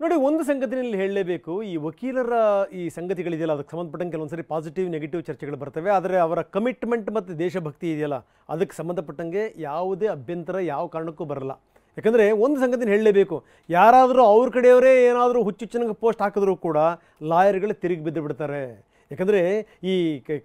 ನೋಡಿ, ಒಂದು ಸಂಗತಿನಲ್ಲಿ ಹೇಳಲೇಬೇಕು, ಈ ವಕೀಲರ ಈ ಸಂಗತಿಗಳಿದೆಯಲ್ಲ, ಅದಕ್ಕೆ ಸಂಬಂಧಪಟ್ಟಂಗೆ ಕೆಲವೊಂದ್ಸರಿ ಪಾಸಿಟಿವ್ ನೆಗೆಟಿವ್ ಚರ್ಚೆಗಳು ಬರ್ತವೆ. ಆದರೆ ಅವರ ಕಮಿಟ್ಮೆಂಟ್ ಮತ್ತು ದೇಶಭಕ್ತಿ ಇದೆಯಲ್ಲ, ಅದಕ್ಕೆ ಸಂಬಂಧಪಟ್ಟಂಗೆ ಯಾವುದೇ ಅಭ್ಯಂತರ ಯಾವ ಕಾರಣಕ್ಕೂ ಬರಲ್ಲ. ಯಾಕಂದರೆ ಒಂದು ಸಂಗತಿನ ಹೇಳಲೇಬೇಕು, ಯಾರಾದರೂ ಅವ್ರ ಕಡೆಯವರೇ ಏನಾದರೂ ಹುಚ್ಚುಚ್ಚನಿಗೆ ಪೋಸ್ಟ್ ಹಾಕಿದ್ರೂ ಕೂಡ ಲಾಯರ್ಗಳು ತಿರುಗಿ ಬಿದ್ದು ಬಿಡ್ತಾರೆ. ಯಾಕಂದರೆ ಈ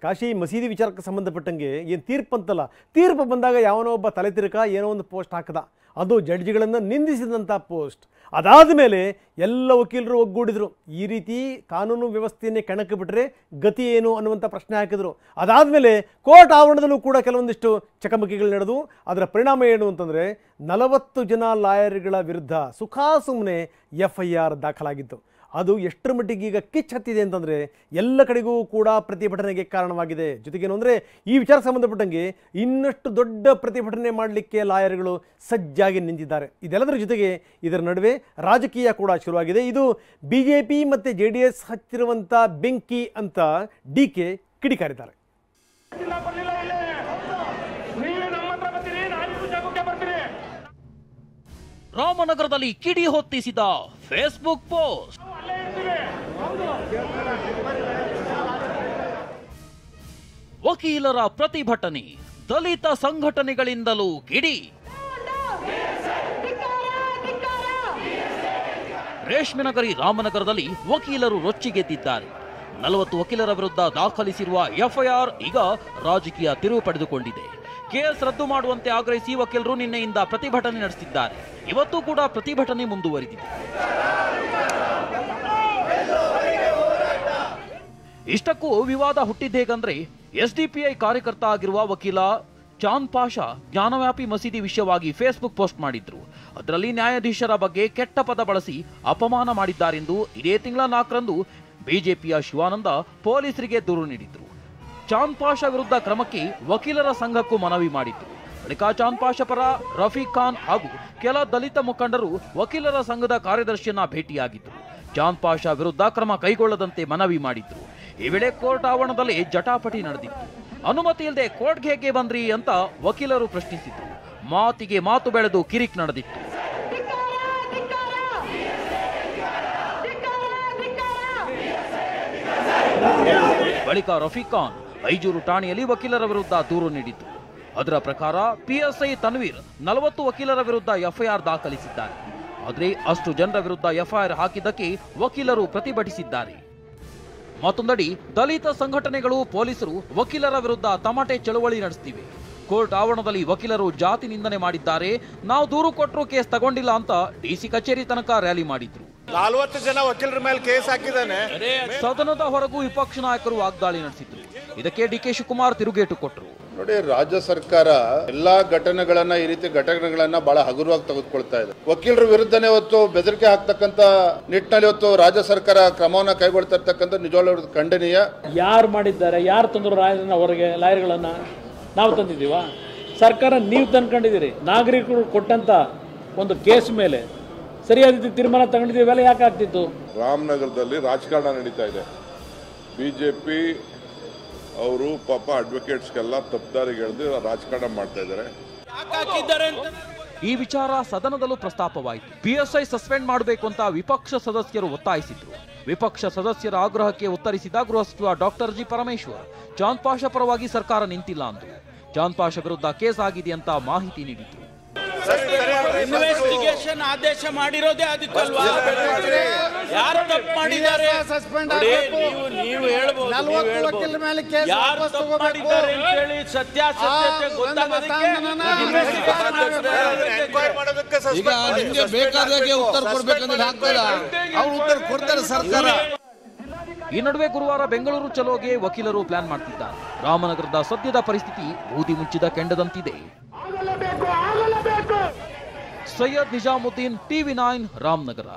ಕಾಶಿ ಮಸೀದಿ ವಿಚಾರಕ್ಕೆ ಸಂಬಂಧಪಟ್ಟಂಗೆ ಏನು ತೀರ್ಪು ಅಂತಲ್ಲ, ತೀರ್ಪು ಬಂದಾಗ ಯಾವನೋ ಒಬ್ಬ ತಲೆ ತಿರುಕ ಏನೋ ಒಂದು ಪೋಸ್ಟ್ ಹಾಕಿದ, ಅದು ಜಡ್ಜಿಗಳನ್ನು ನಿಂದಿಸಿದಂಥ ಪೋಸ್ಟ್. ಅದಾದ ಮೇಲೆ ಎಲ್ಲ ವಕೀಲರು ಒಗ್ಗೂಡಿದ್ರು, ಈ ರೀತಿ ಕಾನೂನು ವ್ಯವಸ್ಥೆಯನ್ನೇ ಕಣಕ್ಕೆ ಬಿಟ್ಟರೆ ಗತಿ ಏನು ಅನ್ನುವಂಥ ಪ್ರಶ್ನೆ ಹಾಕಿದ್ರು. ಅದಾದಮೇಲೆ ಕೋರ್ಟ್ ಆವರಣದಲ್ಲೂ ಕೂಡ ಕೆಲವೊಂದಿಷ್ಟು ಚಕಮಕಿಗಳು ನಡೆದು ಅದರ ಪರಿಣಾಮ ಏನು ಅಂತಂದರೆ 40 ಜನ ಲಾಯರ್ಗಳ ವಿರುದ್ಧ ಸುಮ್ಮನೆ FIR ದಾಖಲಾಗಿತ್ತು. ಅದು ಎಷ್ಟರ ಮಟ್ಟಿಗೆ ಈಗ ಕಿಚ್ಚು ಹತ್ತಿದೆ ಅಂತಂದರೆ ಎಲ್ಲ ಕಡೆಗೂ ಕೂಡ ಪ್ರತಿಭಟನೆಗೆ ಕಾರಣವಾಗಿದೆ. ಜೊತೆಗೇನು ಅಂದರೆ ಈ ವಿಚಾರ ಸಂಬಂಧಪಟ್ಟಂಗೆ ಇನ್ನಷ್ಟು ದೊಡ್ಡ ಪ್ರತಿಭಟನೆ ಮಾಡಲಿಕ್ಕೆ ಲಾಯರ್ಗಳು ಸಜ್ಜಾಗಿ ನಿಂತಿದ್ದಾರೆ. ಇದೆಲ್ಲದರ ಜೊತೆಗೆ ಇದರ ನಡುವೆ ರಾಜಕೀಯ ಕೂಡ ಶುರುವಾಗಿದೆ. ಇದು BJP ಮತ್ತು JDS ಹಚ್ಚಿರುವಂಥ ಬೆಂಕಿ ಅಂತ DK ಕಿಡಿಕಾರಿದ್ದಾರೆ. ರಾಮನಗರದಲ್ಲಿ ಕಿಡಿ ಹೊತ್ತಿಸಿದ ಫೇಸ್ಬುಕ್ ಪೋಸ್ಟ್. ವಕೀಲರ ಪ್ರತಿಭಟನೆ, ದಲಿತ ಸಂಘಟನೆಗಳಿಂದಲೂ ಕಿಡಿ. ರೇಷ್ಮೆನಗರಿ ರಾಮನಗರದಲ್ಲಿ ವಕೀಲರು ರೊಚ್ಚಿಗೆದ್ದಿದ್ದಾರೆ. 40 ವಕೀಲರ ವಿರುದ್ಧ ದಾಖಲಿಸಿರುವ FIR ಈಗ ರಾಜಕೀಯ ತಿರುವು ಪಡೆದುಕೊಂಡಿದೆ. ಕೇಸ್ ರದ್ದು ಮಾಡುವಂತೆ ಆಗ್ರಹಿಸಿ ವಕೀಲರು ನಿನ್ನೆಯಿಂದ ಪ್ರತಿಭಟನೆ ನಡೆಸಿದ್ದಾರೆ. ಇವತ್ತು ಕೂಡ ಪ್ರತಿಭಟನೆ ಮುಂದುವರಿದಿದೆ. ಇಷ್ಟಕ್ಕೂ ವಿವಾದ ಹುಟ್ಟಿದ್ದೇಗಂದ್ರೆ SDPI ಕಾರ್ಯಕರ್ತ ಆಗಿರುವ ವಕೀಲ ಚಾಂದ್ ಪಾಷಾ ಜ್ಞಾನವ್ಯಾಪಿ ಮಸೀದಿ ವಿಷಯವಾಗಿ ಫೇಸ್ಬುಕ್ ಪೋಸ್ಟ್ ಮಾಡಿದ್ರು. ಅದರಲ್ಲಿ ನ್ಯಾಯಾಧೀಶರ ಬಗ್ಗೆ ಕೆಟ್ಟ ಪದ ಬಳಸಿ ಅಪಮಾನ ಮಾಡಿದ್ದಾರೆಂದು ಇದೇ ತಿಂಗಳ 4ರಂದು ಬಿಜೆಪಿಯ ಶಿವಾನಂದ ಪೊಲೀಸರಿಗೆ ದೂರು ನೀಡಿದ್ರು. ಚಾಂದ್ ಪಾಷಾ ವಿರುದ್ಧ ಕ್ರಮಕ್ಕೆ ವಕೀಲರ ಸಂಘಕ್ಕೂ ಮನವಿ ಮಾಡಿದ್ರು. ಬಳಿಕ ಚಾಂದ್ ಪಾಷಾ ಪರ ರಫೀಕ್ ಖಾನ್ ಹಾಗೂ ಕೆಲ ದಲಿತ ಮುಖಂಡರು ವಕೀಲರ ಸಂಘದ ಕಾರ್ಯದರ್ಶಿಯನ್ನ ಭೇಟಿಯಾಗಿದ್ರು. ಚಾಂದ್ ಪಾಷಾ ವಿರುದ್ಧ ಕ್ರಮ ಕೈಗೊಳ್ಳದಂತೆ ಮನವಿ ಮಾಡಿದ್ರು. ಈ ವೇಳೆ ಕೋರ್ಟ್ ಆವರಣದಲ್ಲಿ ಜಟಾಪಟಿ ನಡೆದಿತ್ತು. ಅನುಮತಿ ಇಲ್ಲದೆ ಕೋರ್ಟ್ಗೆ ಹೇಗೆ ಬಂದ್ರಿ ಅಂತ ವಕೀಲರು ಪ್ರಶ್ನಿಸಿದ್ರು. ಮಾತಿಗೆ ಮಾತು ಬೆಳೆದು ಕಿರಿಕ್ ನಡೆದಿತ್ತು. ಬಳಿಕ ರಫೀಕ್ ಖಾನ್ ಐಜೂರು ಠಾಣೆಯಲ್ಲಿ ವಕೀಲರ ವಿರುದ್ಧ ದೂರು ನೀಡಿದ್ರು. ಅದರ ಪ್ರಕಾರ PSI ತನ್ವೀರ್ 40 ವಕೀಲರ ವಿರುದ್ಧ FIR ದಾಖಲಿಸಿದ್ದಾರೆ. ಆದರೆ ಅಷ್ಟು ಜನರ ವಿರುದ್ಧ FIR ಹಾಕಿದ್ದಕ್ಕೆ ವಕೀಲರು ಪ್ರತಿಭಟಿಸಿದ್ದಾರೆ. ಮತ್ತೊಂದೆಡೆ ದಲಿತ ಸಂಘಟನೆಗಳು ಪೊಲೀಸರು ವಕೀಲರ ವಿರುದ್ಧ ತಮಾಟೆ ಚಳವಳಿ ನಡೆಸುತ್ತಿವೆ. ಕೋರ್ಟ್ ಆವರಣದಲ್ಲಿ ವಕೀಲರು ಜಾತಿ ನಿಂದನೆ ಮಾಡಿದ್ದಾರೆ, ನಾವು ದೂರು ಕೊಟ್ಟರು ಕೇಸ್ ತಗೊಂಡಿಲ್ಲ ಅಂತ DC ಕಚೇರಿ ತನಕ ರ್ಯಾಲಿ ಮಾಡಿದ್ರು. 40 ಜನ ವಕೀಲರ ಮೇಲೆ ಕೇಸ್ ಹಾಕಿದ್ದಾನೆ. ಸದನದ ಹೊರಗೂ ವಿಪಕ್ಷ ನಾಯಕರು ವಾಗ್ದಾಳಿ ನಡೆಸಿದ್ರು. ಇದಕ್ಕೆ DK ಶಿವಕುಮಾರ್ ತಿರುಗೇಟು ಕೊಟ್ಟರು. ನೋಡಿ, ರಾಜ್ಯ ಸರ್ಕಾರ ಎಲ್ಲಾ ಘಟನೆಗಳನ್ನ ಈ ರೀತಿ ಘಟನೆಗಳನ್ನ ಬಹಳ ಹಗುರವಾಗಿ ತೆಗೆದುಕೊಳ್ತಾ ಇದೆ. ವಕೀಲರ ವಿರುದ್ಧನೇ ಹೊತ್ತು ಬೆದರಿಕೆ ಹಾಕ್ತಕ್ಕಂತ ನಿಟ್ಟಿನಲ್ಲಿ ಹೊತ್ತು ರಾಜ್ಯ ಸರ್ಕಾರ ಕ್ರಮವನ್ನ ಕೈಗೊಳ್ತಾ ಇರ್ತಕ್ಕಂಥ ನಿಜವಾಗ್ಲೂ ಖಂಡನೀಯ. ಯಾರು ಮಾಡಿದ್ದಾರೆ, ಯಾರು ತಂದ್ರು ಹೊರಗೆ ಲಾಯರ್ಗಳನ್ನ? ನಾವು ತಂದಿದ್ದೀವ? ಸರ್ಕಾರ ನೀವು ತಂದ್ಕೊಂಡಿದ್ದೀರಿ. ನಾಗರಿಕರು ಕೊಟ್ಟಂತ ಒಂದು ಕೇಸ್ ಮೇಲೆ ಸರಿಯಾದ ತೀರ್ಮಾನ ತಗೊಂಡಿದ್ದೀವಿ, ಎಲ್ಲ ಯಾಕೆ ಆಗ್ತಿತ್ತು? ರಾಮನಗರದಲ್ಲಿ ರಾಜಕಾರಣ ನಡೀತಾ ಇದೆ. ಬಿಜೆಪಿ ಅವರು ಪಾಪ ಅಡ್ವೊಕೇಟ್ಸ್ಗೆಲ್ಲ ತಪ್ಪದಾರಿಗೆ ಎಳೆದು ರಾಜಕಾರಣ ಮಾಡ್ತಾ ಇದ್ದಾರೆ. ಈ ವಿಚಾರ ಸದನದಲ್ಲೂ ಪ್ರಸ್ತಾಪವಾಯಿತು. PSI ಸಸ್ಪೆಂಡ್ ಮಾಡಬೇಕು ಅಂತ ವಿಪಕ್ಷ ಸದಸ್ಯರು ಒತ್ತಾಯಿಸಿದ್ರು. ವಿಪಕ್ಷ ಸದಸ್ಯರ ಆಗ್ರಹಕ್ಕೆ ಉತ್ತರಿಸಿದ ಗೃಹ ಸಚಿವ ಡಾಕ್ಟರ್ G. ಪರಮೇಶ್ವರ್ ಚಾಂದ್ ಪಾಷಾ ಪರವಾಗಿ ಸರ್ಕಾರ ನಿಂತಿಲ್ಲ ಅಂದ್ರು. ಚಾಂದ್ ಪಾಷಾ ವಿರುದ್ಧ ಕೇಸ್ ಆಗಿದೆ ಅಂತ ಮಾಹಿತಿ ನೀಡಿದ್ರು. ಇನ್ವೆಸ್ಟಿಗೇಷನ್ ಆದೇಶ ಮಾಡಿರೋದೇ ಅದಕ್ಕಲ್ವಾ? ಯಾರು ತಪ್ಪು ಮಾಡಿದ್ದಾರೆ ನೀವು ಹೇಳ್ಬೋದು, ಯಾರು ತಪ್ಪು ಮಾಡಿದ್ದಾರೆ ಅಂತ ಹೇಳಿ ಸತ್ಯಾಸತ್ಯತೆ ಗೊತ್ತಾಗೋದಕ್ಕೆ ಈಗ ನಿಮಗೆ ಬೇಕಾದಾಗೆ ಉತ್ತರ ಕೊಡ್ಬೇಕಂದ್ರೆ ಹಾಕ್ತಾರ, ಅವ್ರು ಉತ್ತರ ಕೊಡ್ತಾರೆ ಸರ್ಕಾರ. ಈ ನಡುವೆ ಗುರುವಾರ ಬೆಂಗಳೂರು ಚಲೋಗೆ ವಕೀಲರು ಪ್ಲಾನ್ ಮಾಡ್ತಿದ್ದಾರೆ. ರಾಮನಗರದ ಸದ್ಯದ ಪರಿಸ್ಥಿತಿ ಬೂದಿ ಮುಚ್ಚಿದ ಕೆಂಡದಂತಿದೆ. ಸೈಯದ್ ನಿಜಾಮುದ್ದೀನ್, TV9 ರಾಮನಗರ.